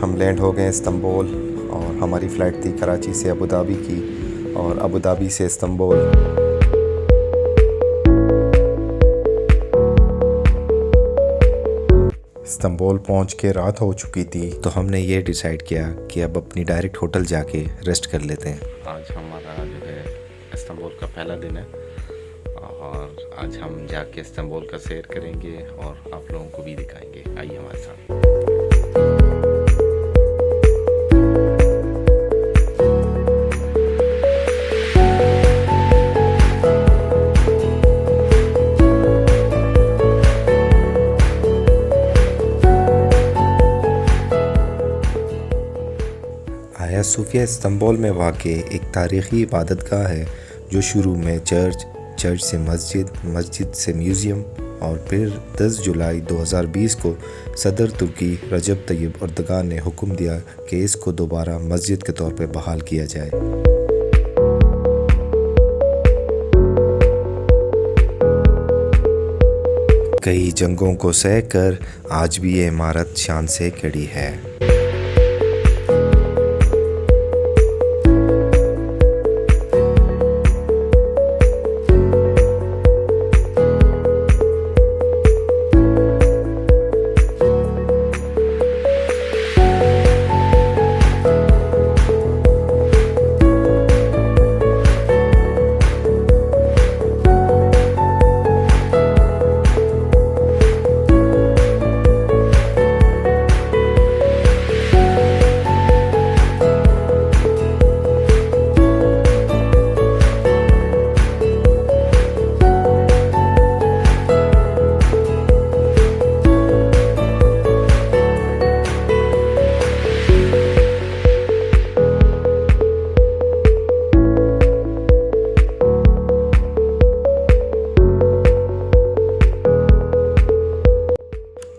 हम लैंड हो गए इस्तांबुल और हमारी फ़्लाइट थी कराची से अबू धाबी की और अबू धाबी से इस्तांबुल। इस्तांबुल पहुंच के रात हो चुकी थी तो हमने ये डिसाइड किया कि अब अपनी डायरेक्ट होटल जाके रेस्ट कर लेते हैं। आज हमारा जो है इस्तांबुल का पहला दिन है और आज हम जाके इस्तांबुल का सैर करेंगे और आप लोगों को भी दिखाएंगे। आइए हमारे साथ। आया सूफिया इस्तांबुल में वाक़ एक तारीख़ी इबादतगाह है जो शुरू में चर्च से मस्जिद, मस्जिद से म्यूज़ियम और फिर 10 जुलाई 2020 को सदर तुर्की रजब तैयब अर्दगान ने हुक्म दिया कि इसको दोबारा मस्जिद के तौर पर बहाल किया जाए। कई जंगों को सह कर आज भी ये इमारत शान से खड़ी है।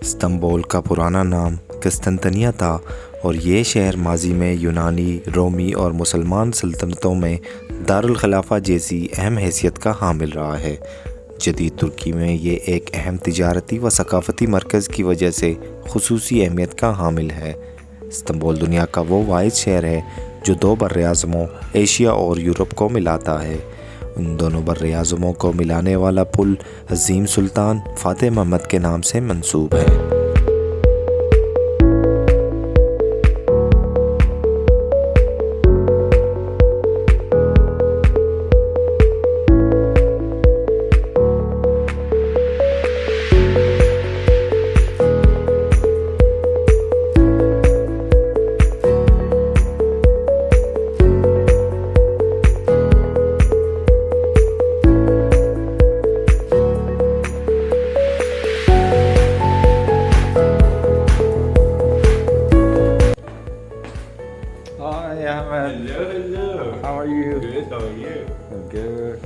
इस्तांबुल का पुराना नाम किस्तंतनिया था और ये शहर माजी में यूनानी, रोमी और मुसलमान सल्तनतों में दारुल खिलाफा जैसी अहम हैसियत का हामिल रहा है। जदीद तुर्की में ये एक अहम तिजारती व सकाफ़ती मरकज़ की वजह से खुसूसी अहमियत का हामिल है। इस्तांबुल दुनिया का वो वाहिद शहर है जो दो बर्र-ए-आज़मों एशिया और यूरोप को मिलाता है। उन दोनों बर्र-ए-आज़मों को मिलाने वाला पुल अज़ीम सुल्तान फ़ातिह महमद के नाम से मंसूब है। Hi Ahmed. Hello, hello. How are you? Good, how are you? I'm good.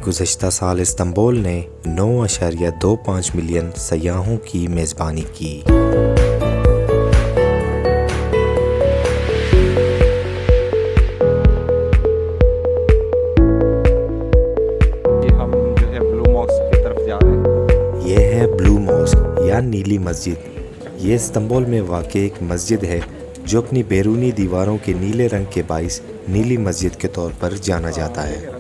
गुज़श्ता साल इस्तांबुल ने 9.25 मिलियन सयाहों की मेज़बानी की। हम जो है ब्लू मॉस्क की तरफ जा रहे हैं। ये है ब्लू मॉस्क या नीली मस्जिद। ये इस्तांबुल में वाक़ एक मस्जिद है जो अपनी बैरूनी दीवारों के नीले रंग के बाइस नीली मस्जिद के तौर पर जाना जाता है।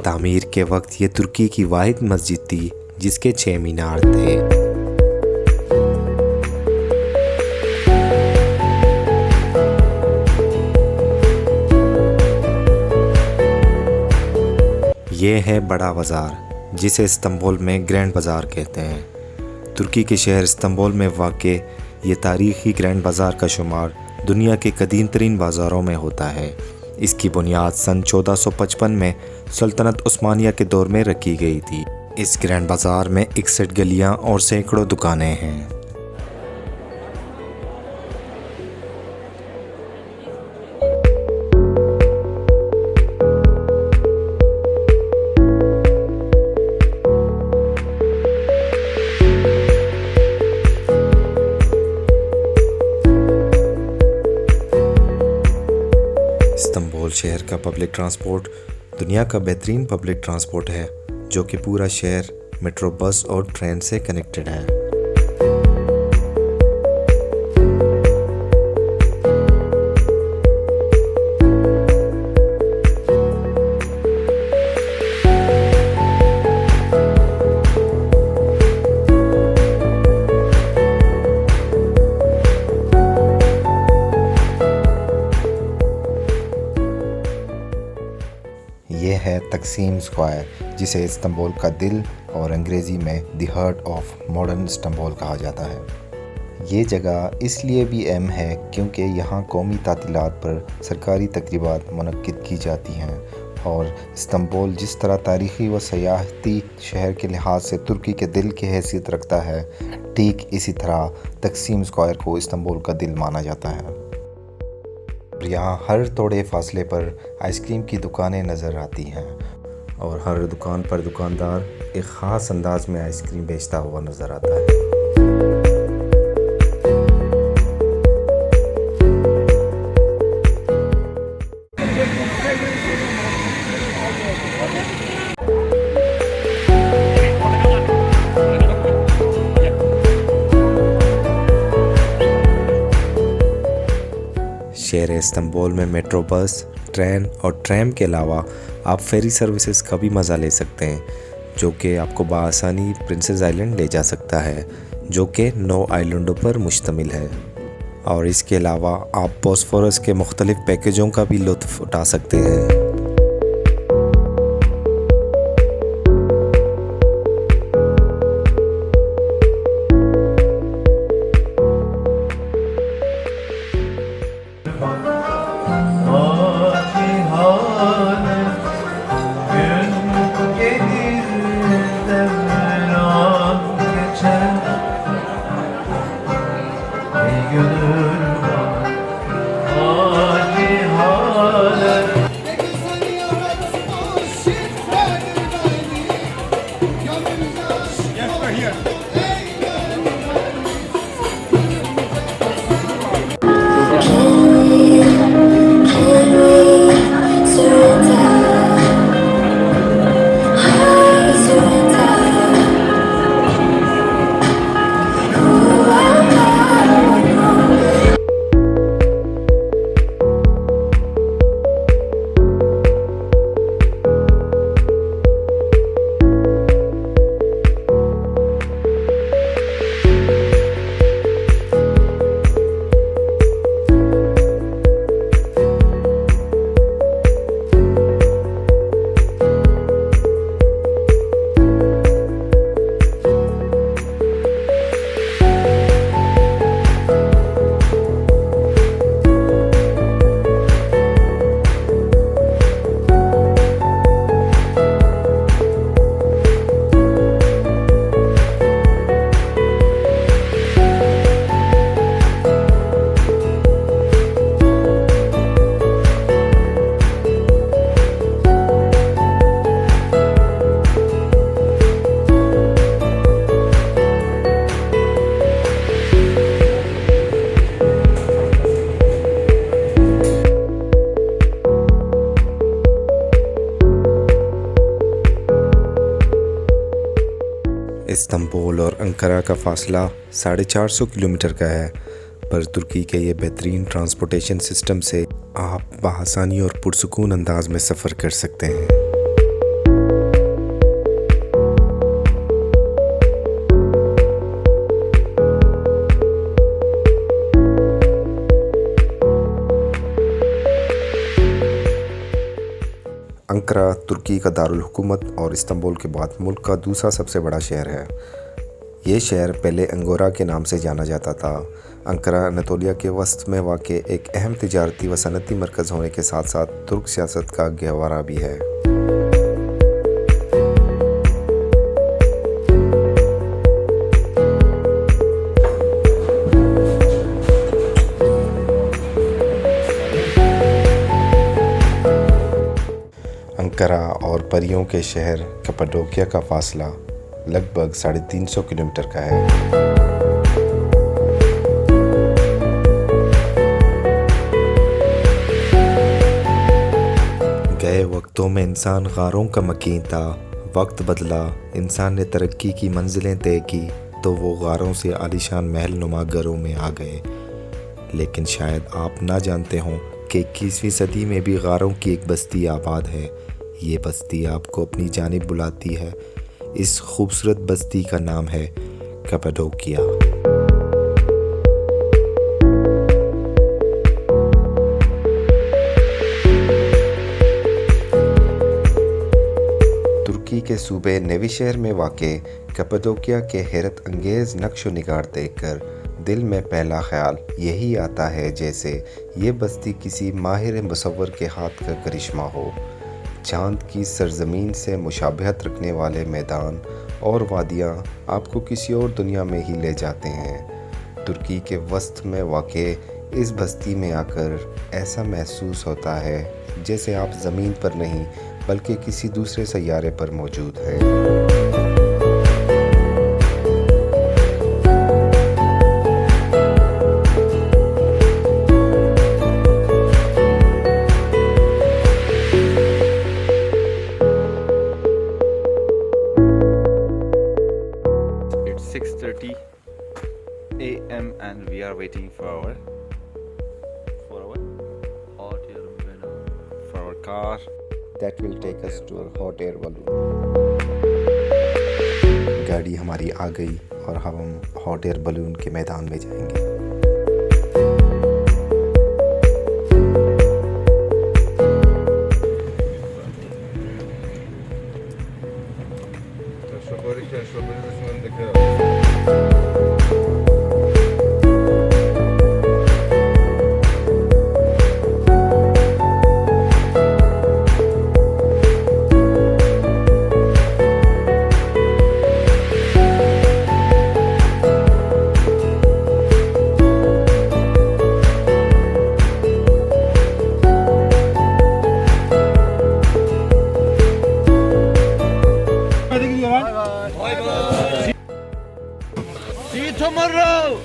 तामीर के वक्त ये तुर्की की वाहिद मस्जिद थी जिसके 6 मीनार थे। ये है बड़ा बाज़ार जिसे इस्तांबुल में ग्रैंड बाज़ार कहते हैं। तुर्की के शहर इस्तांबुल में वाक़ ये तारीख़ी ग्रैंड बाज़ार का शुमार दुनिया के कदीम तरीन बाज़ारों में होता है। इसकी बुनियाद सन 1455 में सल्तनत उस्मानिया के दौर में रखी गई थी। इस ग्रैंड बाज़ार में 61 गलियां और सैकड़ों दुकानें हैं। शहर का पब्लिक ट्रांसपोर्ट दुनिया का बेहतरीन पब्लिक ट्रांसपोर्ट है, जो कि पूरा शहर मेट्रो बस और ट्रेन से कनेक्टेड है। ये है तकसीम स्क्वायर, जिसे इस्तांबुल का दिल और अंग्रेज़ी में the heart of modern Istanbul कहा जाता है। ये जगह इसलिए भी अहम है क्योंकि यहाँ कौमी तातीलात पर सरकारी तकरीबात मुनक्किद की जाती हैं और इस्तांबुल जिस तरह तारीख़ी व सयाहती शहर के लिहाज से तुर्की के दिल की हैसियत रखता है, ठीक इसी तरह तकसीम स्क्वायर को इस्तांबुल का दिल माना जाता है। यहाँ हर थोड़े फासले पर आइसक्रीम की दुकानें नज़र आती हैं और हर दुकान पर दुकानदार एक ख़ास अंदाज में आइसक्रीम बेचता हुआ नज़र आता है। शहर इस्तांबुल में मेट्रो बस, ट्रेन और ट्रैम के अलावा आप फेरी सर्विसेज का भी मज़ा ले सकते हैं, जो कि आपको बआसानी प्रिंसेस आइलैंड ले जा सकता है, जो कि 9 आइलैंडों पर मुश्तमिल है। और इसके अलावा आप बॉस्फोरस के मुख्तलिफ़ पैकेजों का भी लुत्फ़ उठा सकते हैं। इस्तांबुल और अंकारा का फासला 450 किलोमीटर का है, पर तुर्की के ये बेहतरीन ट्रांसपोर्टेशन सिस्टम से आप बआसानी और पुरसुकून अंदाज में सफ़र कर सकते हैं। अंकारा तुर्की का दारुल हुकूमत और इस्तांबुल के बाद मुल्क का दूसरा सबसे बड़ा शहर है। ये शहर पहले अंगोरा के नाम से जाना जाता था। अंकारा अनातोलिया के वस्त में वाक़ एक अहम तिजारती व सनती मरकज़ होने के साथ साथ तुर्क सियासत का गहवारा भी है। अंकारा और परियों के शहर कप्पाडोकिया का फासला लगभग 350 किलोमीटर का है। वक्तों में इंसान गारों का मकीन था। वक्त बदला, इंसान ने तरक्की की मंजिलें तय की तो वो गारों से आलीशान महल नुमा घरों में आ गए। लेकिन शायद आप ना जानते हों कि 21वीं सदी में भी गारों की एक बस्ती आबाद है। ये बस्ती आपको अपनी जानिब बुलाती है। इस खूबसूरत बस्ती का नाम है कप्पाडोकिया। तुर्की के सूबे नेविशहर में वाक़े कप्पाडोकिया के हैरत अंगेज़ नक्श व निगार देखकर दिल में पहला ख्याल यही आता है जैसे ये बस्ती किसी माहिर मुसव्वर के हाथ का करिश्मा हो। चांद की सरजमीन से मुशाबहत रखने वाले मैदान और वादियाँ आपको किसी और दुनिया में ही ले जाते हैं। तुर्की के वस्त में वाक़े इस बस्ती में आकर ऐसा महसूस होता है जैसे आप ज़मीन पर नहीं बल्कि किसी दूसरे सैयारे पर मौजूद हैं। It's 6:30 a.m. and we are waiting for our car that will take us to a hot air balloon। गाड़ी हमारी आ गई और अब हम हॉट एयर बलून के मैदान में जाएंगे। See you tomorrow.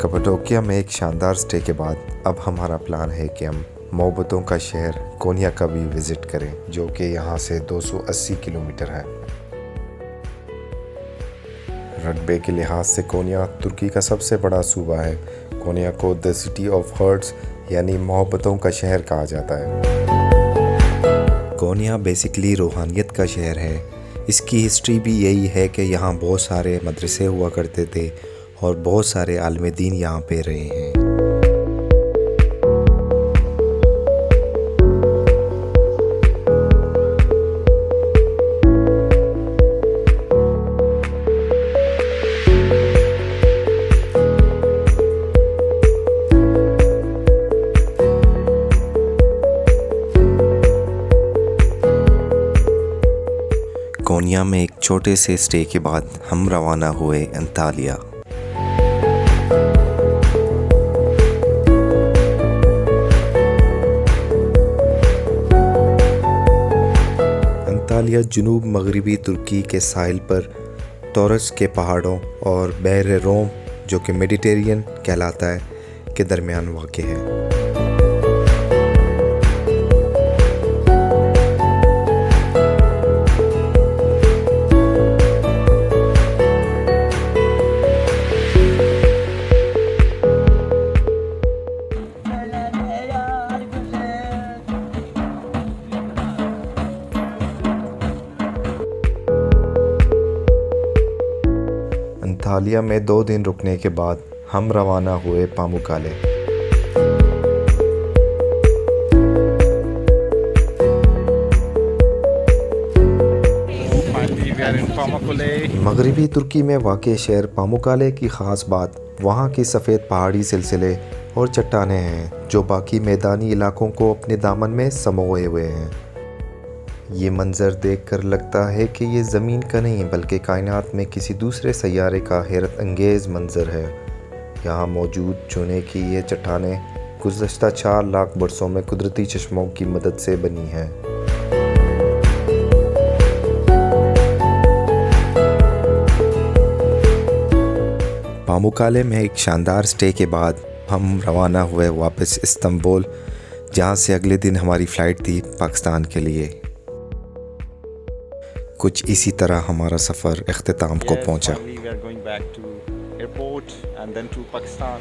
कप्पाडोकिया में एक शानदार स्टे के बाद अब हमारा प्लान है कि हम मोहब्बतों का शहर कोनिया का भी विज़िट करें, जो कि यहाँ से 280 किलोमीटर है। रकबे के लिहाज से कोनिया तुर्की का सबसे बड़ा सूबा है। कोनिया को द सिटी ऑफ हार्ट्स यानी मोहब्बतों का शहर कहा जाता है। कोनिया बेसिकली रूहानियत का शहर है। इसकी हिस्ट्री भी यही है कि यहाँ बहुत सारे मदरसे हुआ करते थे और बहुत सारे आलिम दीन यहाँ पे रहे हैं। कोनिया में एक छोटे से स्टे के बाद हम रवाना हुए अंतालिया। अंतालिया जुनूब मगरिबी तुर्की के साहिल पर टॉरस के पहाड़ों और बहर रोम, जो कि मेडिटेरियन कहलाता है, के दरमियान वाक़ है। अंतालिया में 2 दिन रुकने के बाद हम रवाना हुए पामुक्काले। Finally, we are in Pamukkale. मगरिबी तुर्की में वाक़ शहर पामुक्काले की ख़ास बात वहाँ की सफ़ेद पहाड़ी सिलसिले और चट्टानें हैं जो बाकी मैदानी इलाकों को अपने दामन में समोए हुए हैं। ये मंज़र देखकर लगता है कि ये ज़मीन का नहीं बल्कि कायनात में किसी दूसरे सैयारे का हैरत अंगेज़ मंज़र है। यहाँ मौजूद चूने की ये चट्टानें गुज़श्ता 4 लाख बरसों में कुदरती चश्मों की मदद से बनी हैं। पामुक्काले में एक शानदार स्टे के बाद हम रवाना हुए वापस इस्तांबुल, जहाँ से अगले दिन हमारी फ़्लाइट थी पाकिस्तान के लिए। कुछ इसी तरह हमारा सफ़र इख्तिताम को पहुँचा। We are going back to airport and then to Pakistan.